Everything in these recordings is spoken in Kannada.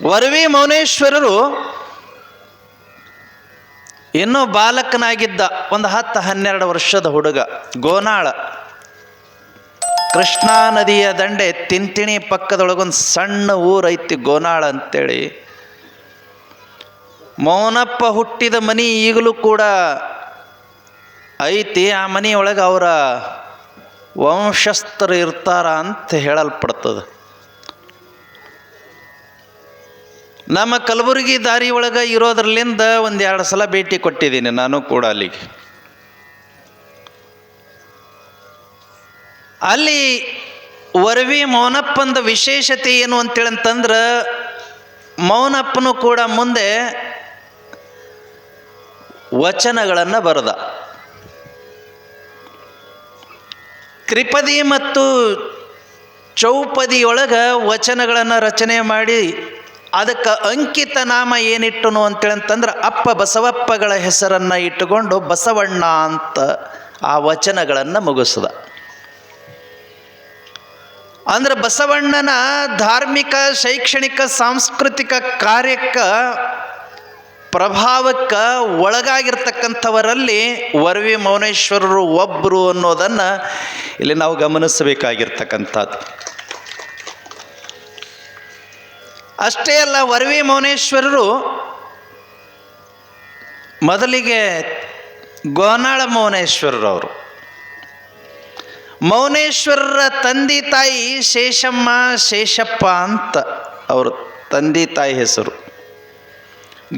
ವರವಿ ಮೌನೇಶ್ವರರು ಇನ್ನೂ ಬಾಲಕನಾಗಿದ್ದ, ಒಂದು 10-12 ವರ್ಷದ ಹುಡುಗ. ಗೋನಾಳ, ಕೃಷ್ಣಾ ನದಿಯ ದಂಡೆ ತಿಂತಿಣಿ ಪಕ್ಕದೊಳಗೊಂದು ಸಣ್ಣ ಊರೈತಿ ಗೋನಾಳ ಅಂತೇಳಿ. ಮೌನಪ್ಪ ಹುಟ್ಟಿದ ಮನೆ ಈಗಲೂ ಕೂಡ ಐತಿ. ಆ ಮನೆಯೊಳಗೆ ಅವರ ವಂಶಸ್ಥರು ಇರ್ತಾರ ಅಂತ ಹೇಳಲ್ಪಡ್ತದೆ. ನಮ್ಮ ಕಲಬುರಗಿ ದಾರಿ ಒಳಗೆ ಇರೋದ್ರಲ್ಲಿಂದ 1-2 ಸಲ ಭೇಟಿ ಕೊಟ್ಟಿದ್ದೀನಿ ನಾನು ಕೂಡ ಅಲ್ಲಿಗೆ. ಅಲ್ಲಿ ವರವಿ ಮೌನಪ್ಪಂದ ವಿಶೇಷತೆ ಏನು ಅಂತೇಳಂತಂದ್ರೆ, ಮೌನಪ್ಪನು ಕೂಡ ಮುಂದೆ ವಚನಗಳನ್ನು ಬರೆದ. ತ್ರಿಪದಿ ಮತ್ತು ಚೌಪದಿಯೊಳಗೆ ವಚನಗಳನ್ನು ರಚನೆ ಮಾಡಿ ಅದಕ್ಕೆ ಅಂಕಿತ ನಾಮ ಏನಿಟ್ಟನು ಅಂತೇಳಂತಂದ್ರೆ ಅಪ್ಪ ಬಸವಪ್ಪಗಳ ಹೆಸರನ್ನು ಇಟ್ಟುಕೊಂಡು ಬಸವಣ್ಣ ಅಂತ ಆ ವಚನಗಳನ್ನು ಮುಗಿಸ್ದ. ಅಂದ್ರೆ ಬಸವಣ್ಣನ ಧಾರ್ಮಿಕ, ಶೈಕ್ಷಣಿಕ, ಸಾಂಸ್ಕೃತಿಕ ಕಾರ್ಯಕ್ಕೆ ಪ್ರಭಾವಕ್ಕೆ ಒಳಗಾಗಿರ್ತಕ್ಕಂಥವರಲ್ಲಿ ವರವಿ ಮೌನೇಶ್ವರರು ಒಬ್ಬರು ಅನ್ನೋದನ್ನು ಇಲ್ಲಿ ನಾವು ಗಮನಿಸಬೇಕಾಗಿರ್ತಕ್ಕಂಥದ್ದು. ಅಷ್ಟೇ ಅಲ್ಲ, ವರವಿ ಮೌನೇಶ್ವರರು ಮೊದಲಿಗೆ ಗೋನಾಳ ಮೌನೇಶ್ವರರವರು. ಮೌನೇಶ್ವರರ ತಂದೆ ತಾಯಿ ಶೇಷಮ್ಮ, ಶೇಷಪ್ಪ ಅಂತ ಅವರು ತಂದೆ ತಾಯಿ ಹೆಸರು.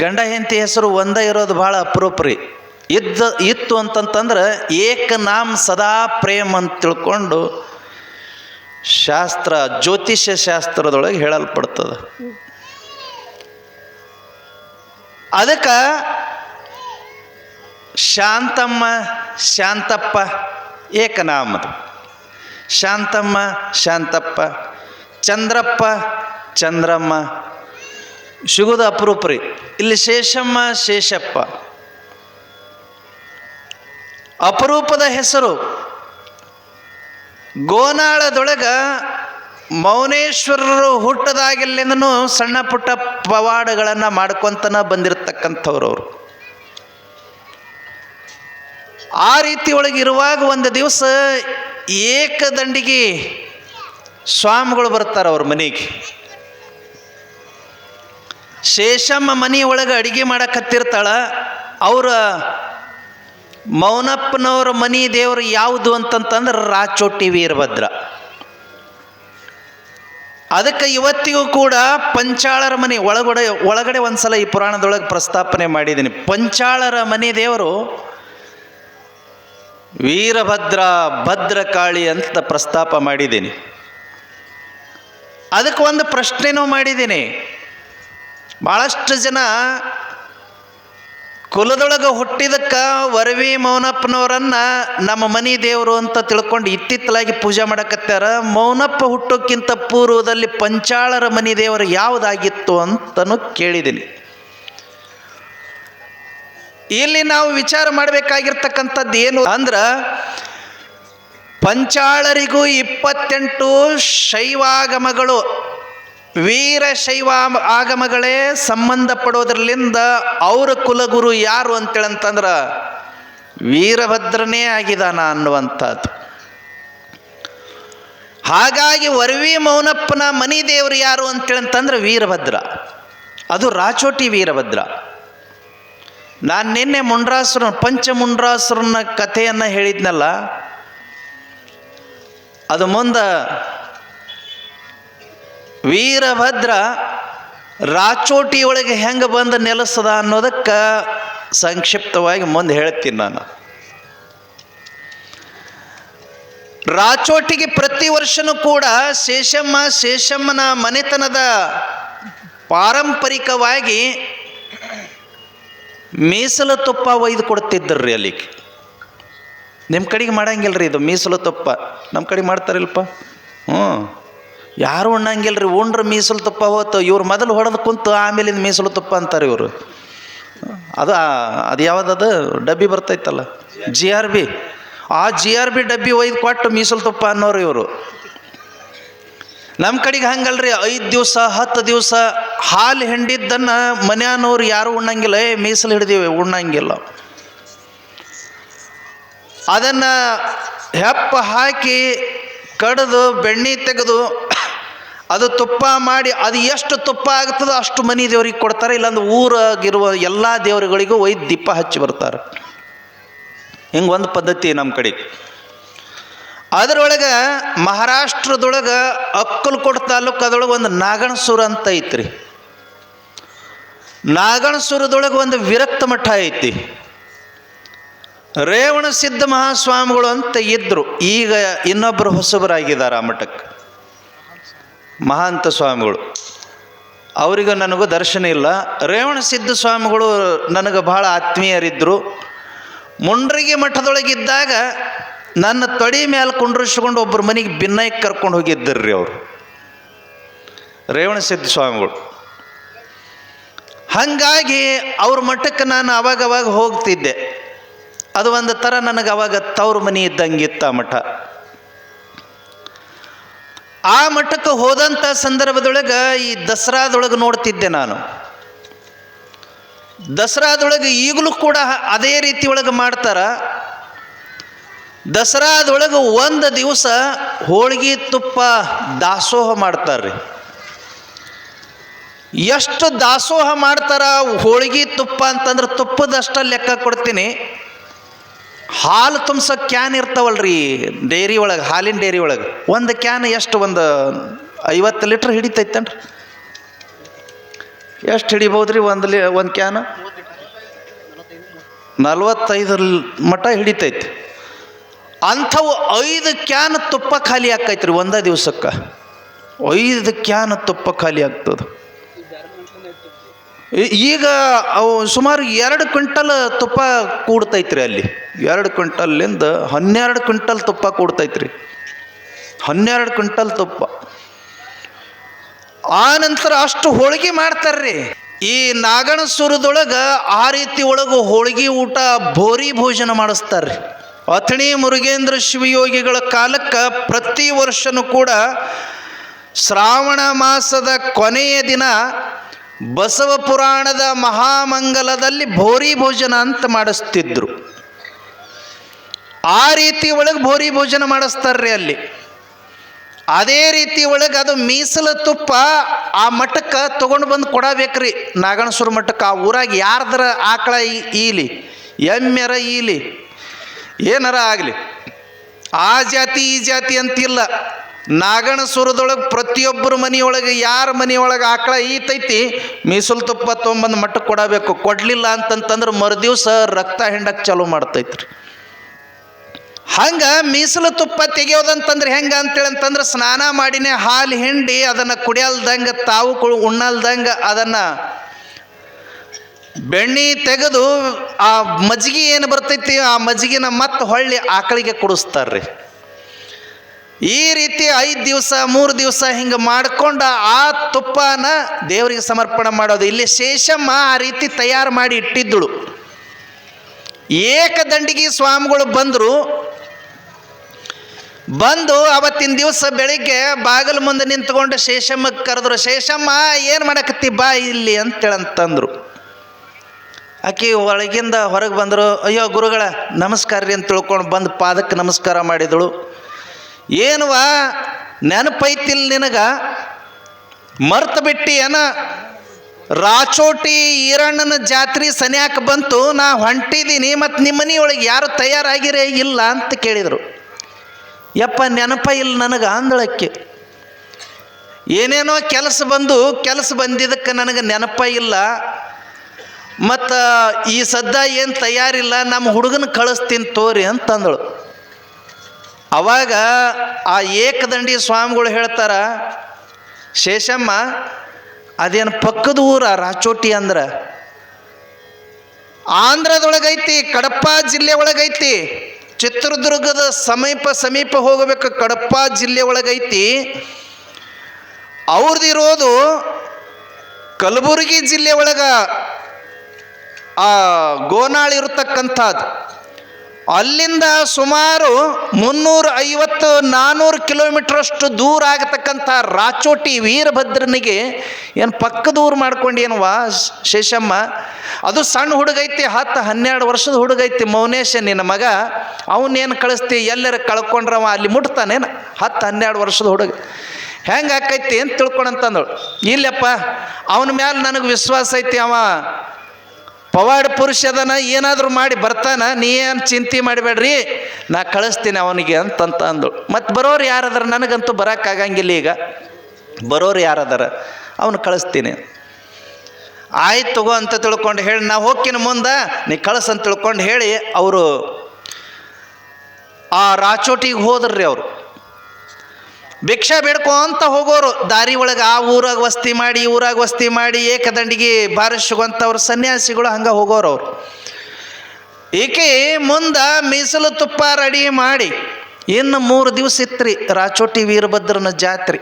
ಗಂಡ ಹೆಂಡತಿ ಹೆಸರು ಒಂದೇ ಇರೋದು ಭಾಳ ಅಪರೂಪ್ರಿ. ಇತ್ತು ಅಂತಂತಂದ್ರೆ ಏಕನಾಮ್ ಸದಾ ಪ್ರೇಮ್ ಅಂತ ತಿಳ್ಕೊಂಡು ಶಾಸ್ತ್ರ, ಜ್ಯೋತಿಷ್ಯ ಶಾಸ್ತ್ರದೊಳಗೆ ಹೇಳಲ್ಪಡ್ತದೆ. ಅದಕ್ಕೆ ಶಾಂತಮ್ಮ, ಶಾಂತಪ್ಪ ಏಕನಾಮದು. ಶಾಂತಮ್ಮ, ಶಾಂತಪ್ಪ, ಚಂದ್ರಪ್ಪ, ಚಂದ್ರಮ್ಮ ಸಿಗೋದು ಅಪರೂಪ್ರಿ. ಇಲ್ಲಿ ಶೇಷಮ್ಮ, ಶೇಷಪ್ಪ ಅಪರೂಪದ ಹೆಸರು. ಗೋನಾಳದೊಳಗೆ ಮೌನೇಶ್ವರರು ಹುಟ್ಟದಾಗಿಲ್ಲಿಂದನೂ ಸಣ್ಣ ಪುಟ್ಟ ಪವಾಡಗಳನ್ನು ಮಾಡ್ಕೊತನ ಬಂದಿರತಕ್ಕಂಥವ್ರವರು. ಆ ರೀತಿ ಒಳಗಿರುವಾಗ ಒಂದು ದಿವಸ ಏಕದಂಡಿಗೆ ಸ್ವಾಮಿಗಳು ಬರ್ತಾರೆ ಅವ್ರ ಮನೆಗೆ. ಶೇಷಮ್ಮ ಮನೆಯೊಳಗೆ ಅಡುಗೆ ಮಾಡಕತ್ತಿರ್ತಾಳ. ಅವರ ಮೌನಪ್ಪನವ್ರ ಮನೆ ದೇವರು ಯಾವುದು ಅಂತಂತಂದ್ರೆ ರಾಚೋಟಿ ವೀರಭದ್ರ. ಅದಕ್ಕೆ ಇವತ್ತಿಗೂ ಕೂಡ ಪಂಚಾಳರ ಮನೆ ಒಳಗಡೆ ಒಂದು ಸಲ ಈ ಪುರಾಣದೊಳಗೆ ಪ್ರಸ್ತಾಪನೆ ಮಾಡಿದ್ದೀನಿ. ಪಂಚಾಳರ ಮನೆ ದೇವರು ವೀರಭದ್ರ, ಭದ್ರಕಾಳಿ ಅಂತ ಪ್ರಸ್ತಾಪ ಮಾಡಿದ್ದೀನಿ. ಅದಕ್ಕೆ ಒಂದು ಪ್ರಶ್ನೆನೂ ಮಾಡಿದ್ದೀನಿ. ಭಾಳಷ್ಟು ಜನ ಕುಲದೊಳಗೆ ಹುಟ್ಟಿದಕ್ಕೆ ವರವಿ ಮೌನಪ್ಪನವರನ್ನು ನಮ್ಮ ಮನೆ ದೇವರು ಅಂತ ತಿಳ್ಕೊಂಡು ಇತ್ತಿತ್ತಲಾಗಿ ಪೂಜೆ ಮಾಡಕತ್ತಾರ. ಮೌನಪ್ಪ ಹುಟ್ಟೋಕ್ಕಿಂತ ಪೂರ್ವದಲ್ಲಿ ಪಂಚಾಳರ ಮನೆ ದೇವರು ಯಾವುದಾಗಿತ್ತು ಅಂತಲೂ ಕೇಳಿದ್ದೀನಿ. ಇಲ್ಲಿ ನಾವು ವಿಚಾರ ಮಾಡಬೇಕಾಗಿರ್ತಕ್ಕಂಥದ್ದು ಏನು ಅಂದ್ರೆ, ಪಂಚಾಳರಿಗೂ 28 ಶೈವಾಗಮಗಳು, ವೀರಶೈವ ಆಗಮಗಳೇ ಸಂಬಂಧಪಡೋದ್ರಲ್ಲಿಂದ ಅವರ ಕುಲಗುರು ಯಾರು ಅಂತೇಳಂತಂದ್ರೆ ವೀರಭದ್ರನೇ ಆಗಿದಾನ ಅನ್ನುವಂಥದ್ದು. ಹಾಗಾಗಿ ವರವಿ ಮೌನಪ್ಪನ ಮನಿ ದೇವರು ಯಾರು ಅಂತೇಳಂತಂದ್ರೆ ವೀರಭದ್ರ. ಅದು ರಾಚೋಟಿ ವೀರಭದ್ರ. ನಾನು ನಿನ್ನೆ ಪಂಚಮುಂಡ್ರಾಸುರನ ಕಥೆಯನ್ನು ಹೇಳಿದ್ನಲ್ಲ, ಅದು ಮುಂದೆ ವೀರಭದ್ರ ರಾಚೋಟಿಯೊಳಗೆ ಹೆಂಗೆ ಬಂದು ನೆಲೆಸದ ಅನ್ನೋದಕ್ಕೆ ಸಂಕ್ಷಿಪ್ತವಾಗಿ ಮುಂದೆ ಹೇಳ್ತೀನಿ ನಾನು. ರಾಚೋಟಿಗೆ ಪ್ರತಿ ವರ್ಷನೂ ಕೂಡ ಶೇಷಮ್ಮನ ಮನೆತನದ ಪಾರಂಪರಿಕವಾಗಿ ಮೀಸಲು ತುಪ್ಪ ಒಯ್ದು ಕೊಡ್ತಿದ್ದರ್ರಿ. ಅಲ್ಲಿಗೆ ನಿಮ್ಮ ಕಡೆಗೆ ಮಾಡಂಗಿಲ್ಲ ರೀ ಇದು ಮೀಸಲು ತುಪ್ಪ. ನಮ್ಮ ಕಡೆ ಮಾಡ್ತಾರಿಲ್ಪ. ಯಾರು ಉಣ್ಣಂಗಿಲ್ಲ ರೀ. ಉಂಡ್ರೆ ಮೀಸಲು ತುಪ್ಪ ಹೋತು. ಇವ್ರು ಮೊದಲು ಹೊಡೆದು ಕುಂತು ಆಮೇಲಿಂದ ಮೀಸಲು ತುಪ್ಪ ಅಂತಾರೆ ಇವರು. ಅದು ಯಾವುದದು ಡಬ್ಬಿ ಬರ್ತೈತಲ್ಲ, GRB. ಆ GRB ಡಬ್ಬಿ ಒಯ್ದು ಕೊಟ್ಟು ಮೀಸಲು ತುಪ್ಪ ಅನ್ನೋರು ಇವರು. ನಮ್ಮ ಕಡೆಗೆ ಹಂಗಲ್ರಿ, 5 ದಿವಸ 10 ದಿವಸ ಹಾಲು ಹಿಂಡಿದ್ದನ್ನು ಮನ್ಯಾನವ್ರು ಯಾರು ಉಣ್ಣಂಗಿಲ್ಲ. ಮೀಸಲು ಹಿಡಿದೀವಿ, ಉಣ್ಣಂಗಿಲ್ಲ. ಅದನ್ನು ಹೆಪ್ಪ ಹಾಕಿ ಕಡಿದು ಬೆಣ್ಣೆ ತೆಗೆದು ಅದು ತುಪ್ಪ ಮಾಡಿ, ಅದು ಎಷ್ಟು ತುಪ್ಪ ಆಗ್ತದೋ ಅಷ್ಟು ಮನೆ ದೇವ್ರಿಗೆ ಕೊಡ್ತಾರೆ. ಇಲ್ಲಾಂದ್ರೆ ಊರಾಗಿರುವ ಎಲ್ಲ ದೇವರುಗಳಿಗೂ ಒಯ್ದು ದೀಪ ಹಚ್ಚಿ ಬರ್ತಾರೆ. ಹಿಂಗೆ ಒಂದು ಪದ್ಧತಿ ನಮ್ಮ ಕಡೆ. ಅದರೊಳಗೆ ಮಹಾರಾಷ್ಟ್ರದೊಳಗೆ ಅಕ್ಕಲಕೋಟ ತಾಲೂಕು ಅದರೊಳಗೆ ಒಂದು ನಾಗಣಸೂರು ಅಂತ ಐತ್ರಿ. ನಾಗಣಸೂರದೊಳಗೆ ಒಂದು ವಿರಕ್ತ ಮಠ ಐತಿ. ರೇವಣ ಸಿದ್ಧ ಮಹಾಸ್ವಾಮಿಗಳು ಅಂತ ಇದ್ದರು. ಈಗ ಇನ್ನೊಬ್ಬರು ಹೊಸಬರಾಗಿದ್ದಾರೆ ಆ ಮಠಕ್ಕೆ, ಮಹಾಂತ ಸ್ವಾಮಿಗಳು. ಅವರಿಗೂ ನನಗೂ ದರ್ಶನ ಇಲ್ಲ. ರೇವಣ ಸಿದ್ಧ ಸ್ವಾಮಿಗಳು ನನಗೆ ಭಾಳ ಆತ್ಮೀಯರಿದ್ದರು. ಮುಂಡ್ರಿಗಿ ಮಠದೊಳಗಿದ್ದಾಗ ನನ್ನ ತೊಡಿ ಮೇಲೆ ಕುಂಡ್ರಿಸ್ಕೊಂಡು ಒಬ್ಬರ ಮನೆಗೆ ಭಿನ್ನಕ್ಕೆ ಕರ್ಕೊಂಡು ಹೋಗಿದ್ದರ್ರಿ ಅವರು, ರೇವಣ ಸಿದ್ಧ ಸ್ವಾಮಿಗಳು. ಹಾಗಾಗಿ ಅವ್ರ ಮಠಕ್ಕೆ ನಾನು ಅವಾಗವಾಗ ಹೋಗ್ತಿದ್ದೆ. ಅದು ಒಂದು ಥರ ನನಗೆ ಅವಾಗ ತವ್ರ ಮನೆ ಇದ್ದಂಗಿತ್ತು ಆ ಮಠ. ಆ ಮಠಕ್ಕೆ ಹೋದಂಥ ಸಂದರ್ಭದೊಳಗೆ ಈ ದಸರಾದೊಳಗೆ ನೋಡ್ತಿದ್ದೆ ನಾನು. ದಸರಾದೊಳಗೆ ಈಗಲೂ ಕೂಡ ಅದೇ ರೀತಿ ಒಳಗೆ ಮಾಡ್ತಾರ. ದಸರಾದೊಳಗೆ ಒಂದು ದಿವಸ ಹೋಳಿಗೆ ತುಪ್ಪ ದಾಸೋಹ ಮಾಡ್ತಾರ್ರಿ. ಎಷ್ಟು ದಾಸೋಹ ಮಾಡ್ತಾರ ಹೋಳಿಗೆ ತುಪ್ಪ ಅಂತಂದ್ರೆ, ತುಪ್ಪದಷ್ಟ ಲೆಕ್ಕ ಕೊಡ್ತೀನಿ. ಹಾಲು ತುಂಬಿಸೋ ಕ್ಯಾನ್ ಇರ್ತಾವಲ್ರಿ ಡೈರಿ ಒಳಗೆ, ಹಾಲಿನ ಡೈರಿ ಒಳಗೆ. ಒಂದು ಕ್ಯಾನ್ ಎಷ್ಟು, ಒಂದು 50 ಲೀಟ್ರ್ ಹಿಡಿತೈತೇನ್ರಿ? ಎಷ್ಟು ಹಿಡಿಬೋದ್ರಿ ಒಂದು ಕ್ಯಾನ್? 45 ಮಟ ಹಿಡಿತೈತಿ. ಅಂಥವು 5 ಕ್ಯಾನ್ ತುಪ್ಪ ಖಾಲಿ ಆಕೈತ್ರಿ ಒಂದೇ ದಿವ್ಸಕ್ಕೆ. 5 ಕ್ಯಾನ್ ತುಪ್ಪ ಖಾಲಿ ಆಗ್ತದೆ. ಈಗ ಅವು ಸುಮಾರು 2 ಕ್ವಿಂಟಲ್ ತುಪ್ಪ ಕೂಡ್ತೈತ್ರಿ ಅಲ್ಲಿ. 2 ಕ್ವಿಂಟಲ್ಲಿಂದ 12 ಕ್ವಿಂಟಲ್ ತುಪ್ಪ ಕೂಡ್ತೈತ್ರಿ. 12 ಕ್ವಿಂಟಲ್ ತುಪ್ಪ. ಆ ನಂತರ ಅಷ್ಟು ಹೋಳಿಗೆ ಮಾಡ್ತಾರ್ರಿ. ಈ ನಾಗಣಸೂರದೊಳಗೆ ಆ ರೀತಿ ಒಳಗೆ ಹೋಳಿಗೆ ಊಟ, ಭೋರಿ ಭೋಜನ ಮಾಡಿಸ್ತಾರ್ರಿ. ಅಥಣಿ ಮುರುಗೇಂದ್ರ ಶಿವಯೋಗಿಗಳ ಕಾಲಕ್ಕೆ ಪ್ರತಿ ವರ್ಷನೂ ಕೂಡ ಶ್ರಾವಣ ಮಾಸದ ಕೊನೆಯ ದಿನ ಬಸವ ಪುರಾಣದ ಮಹಾಮಂಗಲದಲ್ಲಿ ಭೋರಿ ಭೋಜನ ಅಂತ ಮಾಡಿಸ್ತಿದ್ರು. ಆ ರೀತಿ ಒಳಗೆ ಭೋರಿ ಭೋಜನ ಮಾಡಿಸ್ತಾರ್ರಿ ಅಲ್ಲಿ. ಅದೇ ರೀತಿ ಒಳಗೆ ಅದು ಮೀಸಲು ತುಪ್ಪ ಆ ಮಠಕ್ಕೆ ತೊಗೊಂಡು ಬಂದು ಕೊಡಬೇಕ್ರಿ. ನಾಗಣಸೂರು ಮಠಕ್ಕೆ, ಆ ಊರಾಗ ಯಾರ್ದರ ಆಕಳ ಈಲಿ, ಎಮ್ಮೆರ ಈಲಿ, ಏನಾರ ಆಗಲಿ, ಆ ಜಾತಿ ಈ ಜಾತಿ ಅಂತಿಲ್ಲ. ನಾಗಣಸೂರದೊಳಗೆ ಪ್ರತಿಯೊಬ್ಬರ ಮನೆಯೊಳಗೆ, ಯಾರ ಮನೆಯೊಳಗೆ ಆಕಳ ಈತೈತಿ, ಮೀಸಲು ತುಪ್ಪ ತೊಗೊಂಬಂದು ಮಠಕ್ಕೆ ಕೊಡಬೇಕು. ಕೊಡಲಿಲ್ಲ ಅಂತಂತಂದ್ರೆ ಮರುದಿವ್ಸ ರಕ್ತ ಹಿಂಡಕ್ಕೆ ಚಾಲೂ ಮಾಡ್ತೈತ್ರಿ. ಹಂಗೆ ಮೀಸಲು ತುಪ್ಪ ತೆಗೆಯೋದಂತಂದ್ರೆ ಹೆಂಗೆ ಅಂತೇಳಂತಂದ್ರೆ, ಸ್ನಾನ ಮಾಡಿನೇ ಹಾಲು ಹಿಂಡಿ ಅದನ್ನು ಕುಡಿಯಲ್ದಂಗೆ, ತಾವು ಉಣ್ಣಲ್ದಂಗೆ ಅದನ್ನು ಬೆಣ್ಣೆ ತೆಗೆದು ಆ ಮಜ್ಜಿಗೆ ಏನು ಬರ್ತೈತಿ ಆ ಮಜ್ಜಿಗೆನ ಮತ್ತೆ ಹೊಳ್ಳಿ ಆಕಳಿಗೆ ಕುಡಿಸ್ತಾರ್ರಿ. ಈ ರೀತಿ 5 ದಿವಸ 3 ದಿವಸ ಹಿಂಗೆ ಮಾಡ್ಕೊಂಡು ಆ ತುಪ್ಪನ ದೇವರಿಗೆ ಸಮರ್ಪಣೆ ಮಾಡೋದು. ಇಲ್ಲಿ ಶೇಷಮ್ಮ ಆ ರೀತಿ ತಯಾರು ಮಾಡಿ ಇಟ್ಟಿದ್ದಳು. ಏಕದಂಡಿಗೆ ಸ್ವಾಮಿಗಳು ಬಂದು ಅವತ್ತಿನ ದಿವಸ ಬೆಳಿಗ್ಗೆ ಬಾಗಿಲು ಮುಂದೆ ನಿಂತ್ಕೊಂಡು ಶೇಷಮ್ಮಗೆ ಕರೆದ್ರು. ಶೇಷಮ್ಮ ಏನು ಮಾಡಕತ್ತಿ, ಬಾ ಇಲ್ಲಿ ಅಂತೇಳಂತಂದ್ರು. ಆಕೆ ಒಳಗಿಂದ ಹೊರಗೆ ಬಂದರು. ಅಯ್ಯೋ ಗುರುಗಳ ನಮಸ್ಕಾರ ರೀ ಅಂತ ತಿಳ್ಕೊಂಡು ಬಂದು ಪಾದಕ್ಕೆ ನಮಸ್ಕಾರ ಮಾಡಿದಳು. ಏನುವ ನೆನಪೈತಿಲ್ ನಿನಗೆ, ಮರ್ತು ಬಿಟ್ಟು ಏನ? ರಾಚೋಟಿ ಈರಣ್ಣನ ಜಾತ್ರೆ ಸನ್ಯಾಕ ಬಂತು, ನಾ ಹೊಂಟಿದ್ದೀನಿ, ಮತ್ತು ನಿಮ್ಮ ಮನೆಯೊಳಗೆ ಯಾರು ತಯಾರಾಗಿರೇ ಇಲ್ಲ ಅಂತ ಕೇಳಿದರು. ಯಪ್ಪ ನೆನಪ ಇಲ್ಲ ನನಗೆ ಅಂದಳಕ್ಕೆ. ಏನೇನೋ ಕೆಲಸ ಬಂದಿದ್ದಕ್ಕೆ ನನಗೆ ನೆನಪ ಇಲ್ಲ, ಮತ್ತು ಈ ಸದ್ದ ಏನು ತಯಾರಿಲ್ಲ, ನಮ್ಮ ಹುಡುಗನ ಕಳಿಸ್ತೀನಿ ತೋರಿ ಅಂತಂದಳು. ಅವಾಗ ಆ ಏಕದಂಡಿ ಸ್ವಾಮಿಗಳು ಹೇಳ್ತಾರ, ಶೇಷಮ್ಮ ಅದೇನು ಪಕ್ಕದ ಊರ ರಾಚೋಟಿ ಅಂದ್ರೆ? ಆಂಧ್ರದೊಳಗೈತಿ, ಕಡಪ ಜಿಲ್ಲೆ ಒಳಗೈತಿ, ಚಿತ್ರದುರ್ಗದ ಸಮೀಪ ಹೋಗಬೇಕು. ಕಡಪ ಜಿಲ್ಲೆ ಒಳಗೈತಿ. ಅವ್ರದ್ದಿರೋದು ಕಲಬುರಗಿ ಜಿಲ್ಲೆ ಒಳಗೆ ಆ ಗೋನಾಳು ಇರತಕ್ಕಂಥದ್ದು. ಅಲ್ಲಿಂದ ಸುಮಾರು 350-400 ಕಿಲೋಮೀಟ್ರಷ್ಟು ದೂರ ಆಗತಕ್ಕಂಥ ರಾಚೋಟಿ ವೀರಭದ್ರನಿಗೆ ಏನು ಪಕ್ಕದೂರು ಮಾಡ್ಕೊಂಡೇನುವಾ ಶೇಷಮ್ಮ? ಅದು ಸಣ್ಣ ಹುಡುಗೈತಿ, 10-12 ವರ್ಷದ ಹುಡುಗೈತಿ ಮೌನೇಶ ನಿನ್ನ ಮಗ. ಅವನೇನು ಕಳಿಸ್ತಿ? ಎಲ್ಲರ ಕಳ್ಕೊಂಡ್ರವ ಅಲ್ಲಿ ಮುಟ್ತಾನೇನು? 10-12 ವರ್ಷದ ಹುಡುಗ ಹೆಂಗೆ ಆಕೈತಿ ಅಂತ ತಿಳ್ಕೊಂಡಂತಂದಳು. ಇಲ್ಲಪ್ಪ, ಅವನ ಮ್ಯಾಲೆ ನನಗೆ ವಿಶ್ವಾಸ ಐತಿ, ಅವ ಪವಾಡ ಪುರುಷ ಅದನ, ಏನಾದರೂ ಮಾಡಿ ಬರ್ತಾನ, ನೀ ಏನು ಚಿಂತೆ ಮಾಡಬೇಡ್ರಿ, ನಾ ಕಳಿಸ್ತೀನಿ ಅವನಿಗೆ ಅಂತಂತ ಅಂದಳು. ಮತ್ತು ಬರೋರು ಯಾರದಾರ? ನನಗಂತೂ ಬರೋಕ್ಕಾಗಂಗಿಲ್ಲ, ಈಗ ಬರೋರು ಯಾರದಾರ, ಅವನು ಕಳಿಸ್ತೀನಿ. ಆಯ್ತು ತಗೋ ಅಂತ ತಿಳ್ಕೊಂಡು ಹೇಳಿ, ನಾ ಹೋಗ್ತೀನಿ ಮುಂದೆ, ನೀ ಕಳಿಸಂತ ತಿಳ್ಕೊಂಡು ಹೇಳಿ ಅವರು ಆ ರಾಚೋಟಿಗೆ ಹೋದ್ರಿ. ಅವರು ಭಿಕ್ಷಾ ಬೇಡ್ಕೊ ಅಂತ ಹೋಗೋರು. ದಾರಿ ಒಳಗೆ ಆ ಊರಾಗ ವಸ್ತಿ ಮಾಡಿ, ಈ ಊರಾಗ ವಸ್ತಿ ಮಾಡಿ, ಏಕದಂಡಿಗೆ ಬಾರಿಸುವಂಥವ್ರು ಸನ್ಯಾಸಿಗಳು ಹಂಗೆ ಹೋಗೋರು ಅವರು. ಈಕೆ ಮುಂದೆ ಮೀಸಲು ತುಪ್ಪ ರೆಡಿ ಮಾಡಿ, ಇನ್ನು 3 ದಿವಸ ಇತ್ರಿ ರಾಚೋಟಿ ವೀರಭದ್ರನ ಜಾತ್ರೆ.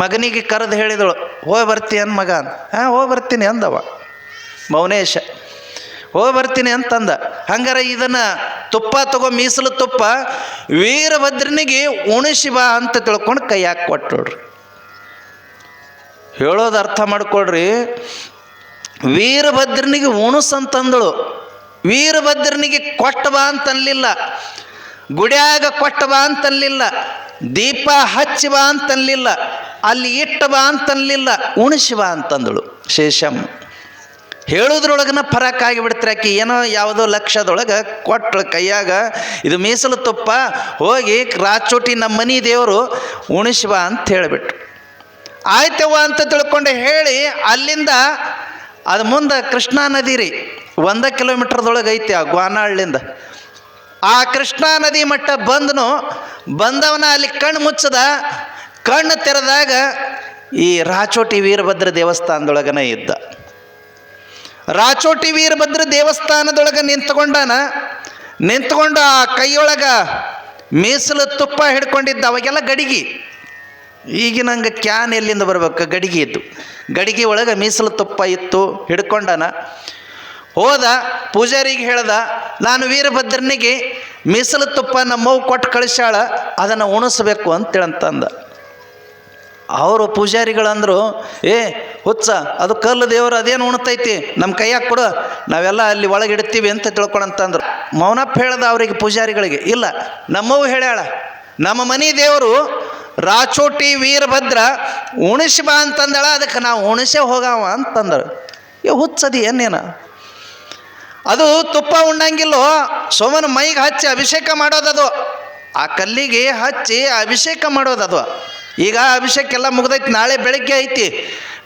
ಮಗನಿಗೆ ಕರೆದು ಹೇಳಿದಳು, ಹೋಗಿ ಬರ್ತೀಯನ್ ಮಗ? ಹಾಂ, ಹೋಗಿ ಬರ್ತೀನಿ ಅಂದವ ಮೌನೇಶ. ಹೋಗಿ ಬರ್ತೀನಿ ಅಂತಂದ. ಹಂಗಾರೆ ಇದನ್ನು ತುಪ್ಪ ತಗೋ, ಮೀಸಲು ತುಪ್ಪ ವೀರಭದ್ರನಿಗೆ ಉಣಿಸಿ ಬಾ ಅಂತ ತಿಳ್ಕೊಂಡು ಕೈಯಾಗಿ ಕೊಟ್ಟೋಡ್ರಿ. ಹೇಳೋದು ಅರ್ಥ ಮಾಡ್ಕೊಳ್ರಿ. ವೀರಭದ್ರನಿಗೆ ಉಣಿಸಂತಂದಳು. ವೀರಭದ್ರನಿಗೆ ಕೊಟ್ಟ ಬಾ ಅಂತನ್ಲಿಲ್ಲ, ಗುಡ್ಯಾಗ ಕೊಟ್ಟ ಬಾ ಅಂತನ್ಲಿಲ್ಲ, ದೀಪ ಹಚ್ಚಿ ಬಾ ಅಂತನ್ಲಿಲ್ಲ, ಅಲ್ಲಿ ಇಟ್ಟ ಬಾ ಅಂತನ್ಲಿಲ್ಲ, ಉಣಿಸಿ ಬಾ ಅಂತಂದಳು ಶೇಷಮ್ಮ. ಹೇಳೋದ್ರೊಳಗನ ಫರಕ್ ಆಗಿಬಿಡ್ತಾರೆ. ಆಕಿ ಏನೋ ಯಾವುದೋ ಲಕ್ಷದೊಳಗೆ ಕೊಟ್ಟಳು ಕೈಯಾಗ, ಇದು ಮೀಸಲು ತುಪ್ಪ, ಹೋಗಿ ರಾಚೋಟಿ ನಮ್ಮ ಮನೆ ದೇವರು ಉಣಿಸಿ ಬಾ ಅಂತ ಹೇಳಿಬಿಟ್ಟು. ಆಯ್ತವ್ವ ಅಂತ ತಿಳ್ಕೊಂಡು ಹೇಳಿ ಅಲ್ಲಿಂದ ಅದು ಮುಂದೆ ಕೃಷ್ಣಾ ನದಿ ರೀ, 1 ಕಿಲೋಮೀಟ್ರದೊಳಗೆ ಐತಿ ಆ ಗ್ವಾನಾಳ್ಳಿಂದ. ಆ ಕೃಷ್ಣಾ ನದಿ ಮಟ್ಟ ಬಂದವನ ಅಲ್ಲಿ ಕಣ್ಣು ಮುಚ್ಚದ. ಕಣ್ಣು ತೆರೆದಾಗ ಈ ರಾಚೋಟಿ ವೀರಭದ್ರ ದೇವಸ್ಥಾನದೊಳಗನ ಇದ್ದ. ರಾಚೋಟಿ ವೀರಭದ್ರ ದೇವಸ್ಥಾನದೊಳಗೆ ನಿಂತ್ಕೊಂಡು ಆ ಕೈಯೊಳಗೆ ಮೀಸಲು ತುಪ್ಪ ಹಿಡ್ಕೊಂಡಿದ್ದ. ಅವಾಗೆಲ್ಲ ಗಡಿಗೆ, ಈಗಿನ ಹಂಗೆ ಕ್ಯಾನ್ ಎಲ್ಲಿಂದ ಬರ್ಬೇಕು, ಗಡಿಗೆ ಇದ್ದು. ಗಡಿಗೆ ಒಳಗೆ ಮೀಸಲು ತುಪ್ಪ ಇತ್ತು, ಹಿಡ್ಕೊಂಡನ. ಹೋದ, ಪೂಜಾರಿಗೆ ಹೇಳ್ದ, ನಾನು ವೀರಭದ್ರನಿಗೆ ಮೀಸಲು ತುಪ್ಪ ನಮ್ಮವ್ವ ಕೊಟ್ಟು ಕಳಿಸ್ಯಾಳ, ಅದನ್ನು ಉಣಿಸ್ಬೇಕು ಅಂತೇಳಂತಂದ. ಅವರು ಪೂಜಾರಿಗಳಂದರು, ಏ ಹುಚ್ಚ, ಅದು ಕಲ್ಲು ದೇವರು, ಅದೇನು ಉಣ್ತೈತಿ, ನಮ್ಮ ಕೈಯಾಗ ಕೊಡು, ನಾವೆಲ್ಲ ಅಲ್ಲಿ ಒಳಗಿಡ್ತೀವಿ ಅಂತ ತಿಳ್ಕೊಂಡಂತಂದ್ರು. ಮೌನಪ್ಪ ಹೇಳ್ದ ಅವರಿಗೆ, ಪೂಜಾರಿಗಳಿಗೆ, ಇಲ್ಲ ನಮ್ಮವು ಹೇಳ್ಯಾಳ, ನಮ್ಮ ಮನೆ ದೇವರು ರಾಚೋಟಿ ವೀರಭದ್ರ ಉಣಿಸಿ ಬಾ ಅಂತಂದಳ, ಅದಕ್ಕೆ ನಾವು ಉಣಿಸೇ ಹೋಗವ ಅಂತಂದರು. ಹುಚ್ಚದಿ ಏನೇನ? ಅದು ತುಪ್ಪ ಉಣ್ಣಂಗಿಲ್ಲೋ, ಸೋಮನ ಮೈಗೆ ಹಚ್ಚಿ ಅಭಿಷೇಕ ಮಾಡೋದದು, ಆ ಕಲ್ಲಿಗೆ ಹಚ್ಚಿ ಅಭಿಷೇಕ ಮಾಡೋದದು. ಈಗ ಅಭಿಷೇಕ ಎಲ್ಲ ಮುಗ್ದೈತಿ, ನಾಳೆ ಬೆಳಗ್ಗೆ ಐತಿ,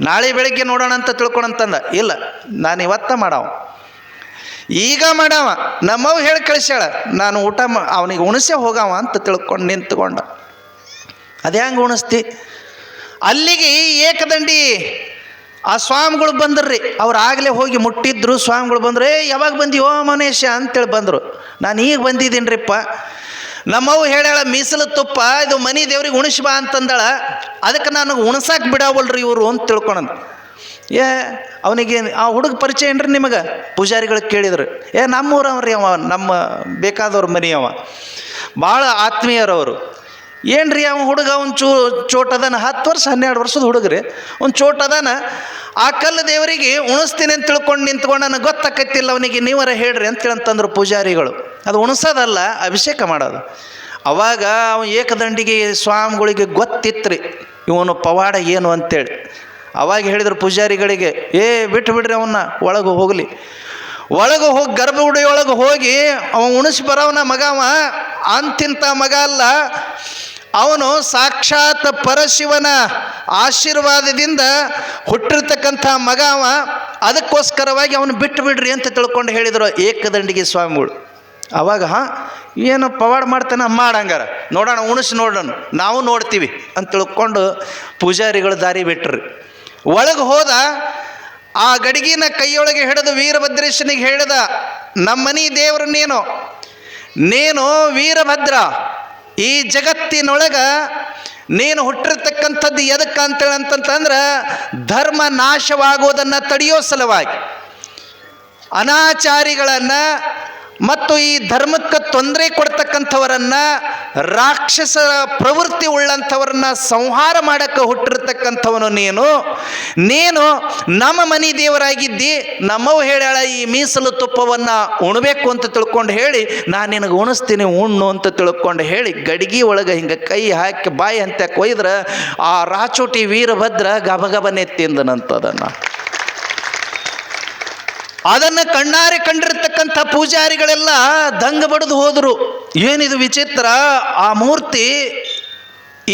ನಾಳೆ ಬೆಳಗ್ಗೆ ನೋಡೋಣ ಅಂತ ತಿಳ್ಕೊಳಂತಂದ. ಇಲ್ಲ, ನಾನು ಇವತ್ತ ಮಾಡವ, ಈಗ ಮಾಡವ, ನಮ್ಮವು ಹೇಳಿ ಕಳಿಸ್ಯಾಳ, ನಾನು ಊಟ ಅವನಿಗೆ ಉಣಿಸೇ ಹೋಗವ ಅಂತ ತಿಳ್ಕೊಂಡು ನಿಂತ್ಕೊಂಡ. ಅದು ಹೆಂಗೆ ಉಣಿಸ್ತಿ? ಅಲ್ಲಿಗೆ ಏಕದಂಡಿ ಆ ಸ್ವಾಮಿಗಳು ಬಂದ್ರಿ. ಅವ್ರು ಆಗಲೇ ಹೋಗಿ ಮುಟ್ಟಿದ್ರು. ಸ್ವಾಮಿಗಳು ಬಂದರು, ಯಾವಾಗ ಬಂದೀವೋ ಮನೇಶ ಅಂತೇಳಿ ಬಂದರು. ನಾನು ಈಗ ಬಂದಿದ್ದೀನಿ ರೀಪ್ಪ, ನಮ್ಮವು ಹೇಳ್ಯಾಳ ಮೀಸಲು ತುಪ್ಪ ಇದು ಮನೆ ದೇವ್ರಿಗೆ ಉಣಿಸಿ ಬಾ ಅಂತಂದಳ, ಅದಕ್ಕೆ ನನಗೆ ಉಣಸಾಕೆ ಬಿಡವಲ್ರಿ ಇವರು ಅಂತ ತಿಳ್ಕೊಳಂದು. ಅವನಿಗೆ ಆ ಹುಡುಗ ಪರಿಚಯ ಏನ್ರಿ ನಿಮಗೆ? ಪೂಜಾರಿಗಳಿಗೆ ಕೇಳಿದ್ರು. ನಮ್ಮೂರವ್ರಿ ಅವ, ನಮ್ಮ ಬೇಕಾದವ್ರ ಮನೆ ಅವ, ಭಾಳ ಆತ್ಮೀಯರವರು. ಏನ್ರಿ ಅವ ಹುಡುಗ, ಒಂದು ಚೋಟದನ, 10 ವರ್ಷ 12 ವರ್ಷದ ಹುಡುಗ್ರಿ, ಒಂದು ಚೋಟದನ. ಆ ಕಲ್ಲು ದೇವರಿಗೆ ಉಣಿಸ್ತೀನಿ ಅಂತ ತಿಳ್ಕೊಂಡು ನಿಂತ್ಕೊಂಡು ನನಗೆ ಗೊತ್ತಾಕತ್ತಿಲ್ಲ ಅವನಿಗೆ, ನೀವರ ಹೇಳ್ರಿ ಅಂತೇಳಂತಂದ್ರು ಪೂಜಾರಿಗಳು. ಅದು ಉಣಿಸೋದಲ್ಲ, ಅಭಿಷೇಕ ಮಾಡೋದು. ಅವಾಗ ಅವ ಏಕದಂಡಿಗೆ ಸ್ವಾಮಿಗಳಿಗೆ ಗೊತ್ತಿತ್ರಿ ಇವನು ಪವಾಡ ಏನು ಅಂತೇಳಿ. ಅವಾಗ ಹೇಳಿದ್ರು ಪೂಜಾರಿಗಳಿಗೆ, ಬಿಟ್ಟು ಬಿಡ್ರಿ ಅವನ್ನ, ಒಳಗೆ ಹೋಗಲಿ. ಒಳಗೆ ಹೋಗಿ ಗರ್ಭಗುಡಿಯೊಳಗೆ ಹೋಗಿ ಅವ ಉಣಿಸಿ ಬರೋವನ ಮಗ ಅವ. ಅಂತಿಂತ ಮಗ ಅಲ್ಲ, ಅವನು ಸಾಕ್ಷಾತ್ ಪರಶಿವನ ಆಶೀರ್ವಾದದಿಂದ ಹುಟ್ಟಿರ್ತಕ್ಕಂಥ ಮಗ ಅವ. ಅದಕ್ಕೋಸ್ಕರವಾಗಿ ಅವನು ಬಿಟ್ಟು ಬಿಡ್ರಿ ಅಂತ ತಿಳ್ಕೊಂಡು ಹೇಳಿದರು ಏಕದಂಡಿಗೆ ಸ್ವಾಮಿಗಳು. ಅವಾಗ ಏನು ಪವಾಡ ಮಾಡ್ತಾನೆ, ಮಾಡಂಗಾರ ನೋಡೋಣ, ಉಣಿಸಿ ನೋಡೋಣ, ನಾವು ನೋಡ್ತೀವಿ ಅಂತ ತಿಳ್ಕೊಂಡು ಪೂಜಾರಿಗಳು ದಾರಿ ಬಿಟ್ರಿ. ಒಳಗೆ ಹೋದ. ಆ ಗಡಿಗಿನ ಕೈಯೊಳಗೆ ಹಿಡಿದು ವೀರಭದ್ರೇಶನಿಗೆ ಹೇಳಿದ, ನಮ್ಮನಿ ದೇವರು ನೀನು ವೀರಭದ್ರ, ಈ ಜಗತ್ತಿನೊಳಗೆ ನೀನು ಹುಟ್ಟಿರ್ತಕ್ಕಂಥದ್ದು ಎದಕ್ಕೆ ಅಂತೇಳಂತಂದ್ರೆ ಧರ್ಮ ನಾಶವಾಗುವುದನ್ನು ತಡೆಯೋ ಸಲುವಾಗಿ, ಅನಾಚಾರಿಗಳನ್ನು ಮತ್ತು ಈ ಧರ್ಮಕ್ಕೆ ತೊಂದರೆ ಕೊಡ್ತಕ್ಕಂಥವರನ್ನ, ರಾಕ್ಷಸ ಪ್ರವೃತ್ತಿ ಉಳ್ಳಂಥವರನ್ನ ಸಂಹಾರ ಮಾಡಕ್ಕೆ ಹುಟ್ಟಿರ್ತಕ್ಕಂಥವನು ನೀನು ನಮ್ಮ ಮನೆ ದೇವರಾಗಿದ್ದಿ. ನಮ್ಮವು ಹೇಳ್ಯಾಳ ಈ ಮೀಸಲು ತುಪ್ಪವನ್ನು ಉಣಬೇಕು ಅಂತ ತಿಳ್ಕೊಂಡು ಹೇಳಿ ನಾನು ನಿನಗೆ ಉಣಿಸ್ತೀನಿ ಉಣ್ಣು ಅಂತ ತಿಳ್ಕೊಂಡು ಹೇಳಿ ಗಡಿಗೆ ಒಳಗೆ ಹಿಂಗೆ ಕೈ ಹಾಕಿ ಬಾಯಿ ಅಂತ ಕೊಯ್ದ್ರೆ ಆ ರಾಚೋಟಿ ವೀರಭದ್ರ ಗಬಗಬನೆ ತಿಂದನಂತದನ್ನು. ಅದನ್ನು ಕಣ್ಣಾರೆ ಕಂಡಿರ್ತಕ್ಕಂಥ ಪೂಜಾರಿಗಳೆಲ್ಲ ದಂಗ ಬಡಿದು ಹೋದರು. ಏನಿದು ವಿಚಿತ್ರ, ಆ ಮೂರ್ತಿ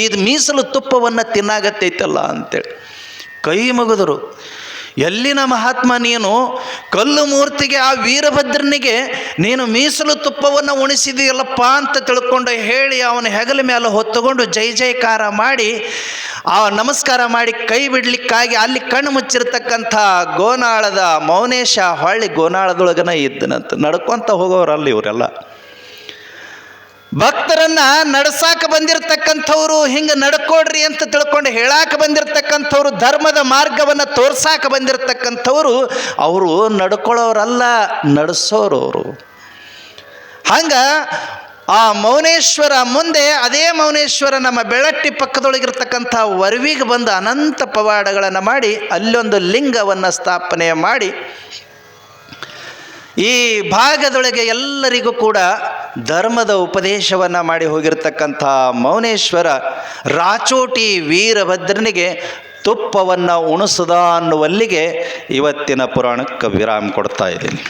ಇದು ಮೀಸಲು ತುಪ್ಪವನ್ನು ತಿನ್ನಾಗತ್ತೈತಲ್ಲ ಅಂತೇಳಿ ಕೈ ಮುಗಿದರು. ಎಲ್ಲಿನ ಮಹಾತ್ಮ ನೀನು, ಕಲ್ಲು ಮೂರ್ತಿಗೆ ಆ ವೀರಭದ್ರನಿಗೆ ನೀನು ಮೀಸಲು ತುಪ್ಪವನ್ನು ಉಣಿಸಿದೆಯಲ್ಲಪ್ಪ ಅಂತ ತಿಳ್ಕೊಂಡು ಹೇಳಿ ಅವನ ಹೆಗಲ ಮೇಲೆ ಹೊತ್ತುಕೊಂಡು ಜೈ ಜೈಕಾರ ಮಾಡಿ ಆ ನಮಸ್ಕಾರ ಮಾಡಿ ಕೈ ಬಿಡ್ಲಿಕ್ಕಾಗಿ ಅಲ್ಲಿ ಕಣ್ಣು ಮುಚ್ಚಿರ್ತಕ್ಕಂಥ ಗೋನಾಳದ ಮೌನೇಶ ಹೊಳ್ಳಿ ಗೋನಾಳದೊಳಗನ ಇದ್ದನಂತ. ನಡ್ಕೊಂತ ಹೋಗೋರಲ್ಲ ಇವರೆಲ್ಲ. ಭಕ್ತರನ್ನ ನಡ್ಸಾಕ ಬಂದಿರತಕ್ಕಂಥವ್ರು, ಹಿಂಗೆ ನಡ್ಕೊಡ್ರಿ ಅಂತ ತಿಳ್ಕೊಂಡು ಹೇಳಾಕ ಬಂದಿರತಕ್ಕಂಥವ್ರು, ಧರ್ಮದ ಮಾರ್ಗವನ್ನು ತೋರ್ಸಾಕ ಬಂದಿರತಕ್ಕಂಥವ್ರು ಅವರು ನಡ್ಕೊಳ್ಳೋರಲ್ಲ, ನಡೆಸೋರು ಅವರು. ಹಂಗ ಆ ಮೌನೇಶ್ವರ ಮುಂದೆ, ಅದೇ ಮೌನೇಶ್ವರ ನಮ್ಮ ಬೆಳಟ್ಟಿ ಪಕ್ಕದೊಳಗಿರ್ತಕ್ಕಂಥ ವರವಿಗೆ ಬಂದು ಅನಂತ ಪವಾಡಗಳನ್ನು ಮಾಡಿ ಅಲ್ಲೊಂದು ಲಿಂಗವನ್ನು ಸ್ಥಾಪನೆ ಮಾಡಿ ಈ ಭಾಗದೊಳಗೆ ಎಲ್ಲರಿಗೂ ಕೂಡ ಧರ್ಮದ ಉಪದೇಶವನ್ನು ಮಾಡಿ ಹೋಗಿರ್ತಕ್ಕಂಥ ಮೌನೇಶ್ವರ ರಾಚೋಟಿ ವೀರಭದ್ರನಿಗೆ ತುಪ್ಪವನ್ನು ಉಣಿಸದ ಅನ್ನುವಲ್ಲಿಗೆ ಇವತ್ತಿನ ಪುರಾಣಕ್ಕೆ ವಿರಾಮ ಕೊಡ್ತಾ ಇದ್ದೀನಿ.